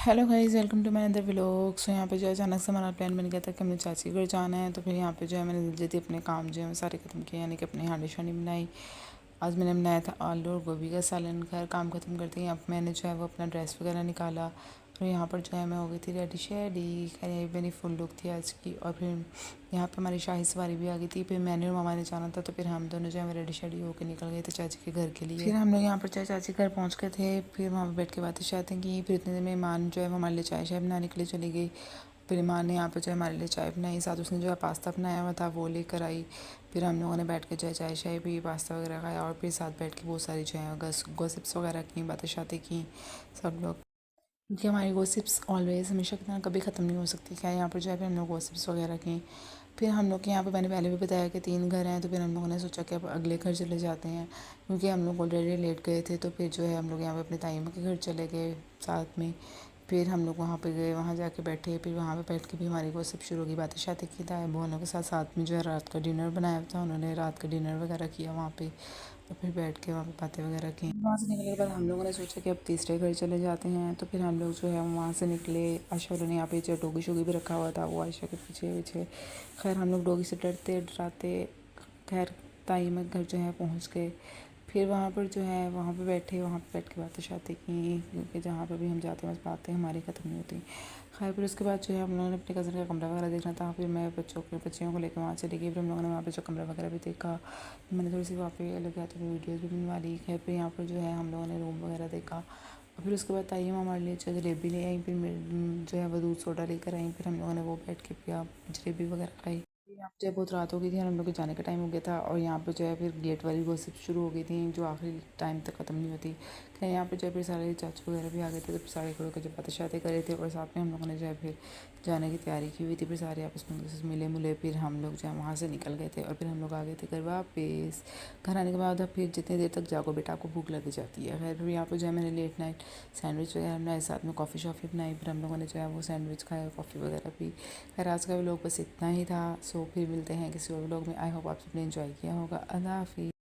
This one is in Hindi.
Hello guys, welcome to my other vlog. So यहाँ पे जो है अचानक से हमारा प्लान बन गया था कि हमें चाची के घर जाना है। तो फिर यहाँ पे जो है मैंने जल्दी अपने काम जो है वो सारे ख़त्म किए, यानी कि अपनी हांडी शांडी बनाई। आज मैंने बनाया था आलू और गोभी का सालन। खैर काम ख़त्म करते ही अब मैंने जो है वो अपना ड्रेस वगैरह निकाला और यहाँ पर जो है मैं हो गई थी रेडी शेडी। खैर यही मेरी फुल लुक थी आज की। और फिर यहाँ पे हमारी शाही सवारी भी आ गई थी। फिर मैंने और मामा ने जाना था, तो फिर हम दोनों जो है रेडी शेडी होकर निकल गए थे चाची के घर के लिए। फिर हम लोग यहाँ पर चाची के घर पहुँच गए थे। फिर वहाँ पर बैठ के बातें शातें की। फिर इतने देर में ईमान जो है वो हमारे लिए चाय शाय बनाने के लिए चली गई। फिर ईमान ने यहाँ पर जो है हमारे लिए चाय बनाई, साथ उसने जो है पास्ता बनाया हुआ था वो लेकर आई। फिर हम लोगों ने बैठ के जो है चाय शाय पी, पास्ता वगैरह खाया और फिर साथ बैठ के बहुत सारी जो है गॉसिप्स वगैरह की, बातें शातें की सब लोग। क्योंकि हमारी गॉसिप्स ऑलवेज हमेशा की तरह कभी ख़त्म नहीं हो सकती। क्या यहाँ पर जो है फिर हम लोग गॉसिप्स वगैरह की। फिर हम लोग के यहाँ पे मैंने पहले भी बताया कि 3 घर हैं, तो फिर हम लोगों ने सोचा कि अब अगले घर चले जाते हैं, क्योंकि हम लोग ऑलरेडी लेट गए थे। तो फिर जो है हम लोग यहाँ पे अपने ताई के घर चले गए साथ में। फिर हम लोग वहाँ पे गए, वहाँ जाके बैठे। फिर वहाँ पे बैठ के भी हमारी गॉसिप शुरू होगी, बातें शातें की। ताई बहनों के साथ साथ में जो है रात का डिनर बनाया था, उन्होंने रात का डिनर वगैरह किया वहाँ पे। तो फिर बैठ के वहाँ पे बातें वगैरह की। वहाँ से निकलने के बाद हम लोगों ने सोचा कि अब तीसरे घर चले जाते हैं। तो फिर हम लोग जो है वहाँ से निकले। आयशा ने यहाँ पे जो डोगी शोगी भी रखा हुआ था, वो आयशा के पीछे पीछे। खैर हम लोग डोगी से डरते डराते खैर ताई में घर जो है पहुँच गए। फिर वहाँ पर जो है वहाँ पे बैठे, वहाँ पे बैठ के बातें शातें की, क्योंकि जहाँ पर भी हम जाते हैं बस बातें हमारी ख़त्म नहीं होती। खैर फिर उसके बाद जो है हम लोगों ने अपने कज़न का कमरा वगैरह देखना था। फिर मैं बच्चियों को लेकर वहाँ चली गई। फिर हम लोगों ने वहाँ पे जो कमरा वगैरह भी देखा। मैंने थोड़ी सी वहाँ पे लगे हाथों में वीडियोज़ भी बनवा ली। खैर फिर यहाँ पर जो है हम लोगों ने रूम वगैरह देखा। और फिर उसके बाद ताई हमारे लिए जो जलेबी ले आई। फिर जो है वो दूध सोडा लेकर आई। फिर हम लोगों ने वो बैठ के पिया, जलेबी वगैरह खाई। यहाँ पे जो है बहुत रात हो गई थी और हम लोग के जाने का टाइम हो गया था। और यहाँ पे जो है फिर गेट वाली गॉसिप शुरू हो गई थी, जो आखिरी टाइम तक ख़त्म नहीं होती। खैर यहाँ पे जो है फिर सारे चाचू वगैरह भी आ गए थे, तो फिर सारे खड़े होकर जो बातें शातें कर रहे थे। और साथ में हम लोगों ने जो है फिर जाने की तैयारी की हुई थी। फिर सारे आपस में मिले मुले। फिर हम लोग जो है वहाँ से निकल गए थे और फिर हम लोग आ गए थे घर वापस। घर आने के बाद अब फिर जितनी देर तक जागो बेटा, आपको भूख लग जाती है। खैर फिर यहाँ पर जो है मैंने लेट नाइट सैंडविच वगैरह बनाए, साथ में कॉफ़ी शॉफ़ी बनाई। फिर हम लोगों ने जो है वो सैंडविच खाया, कॉफ़ी वगैरह पी। खैर आज का व्लॉग बस इतना ही था। सो फिर मिलते हैं किसी और व्लॉग में। आई होप आप सबने एंजॉय किया होगा। अल्लाह हाफिज़।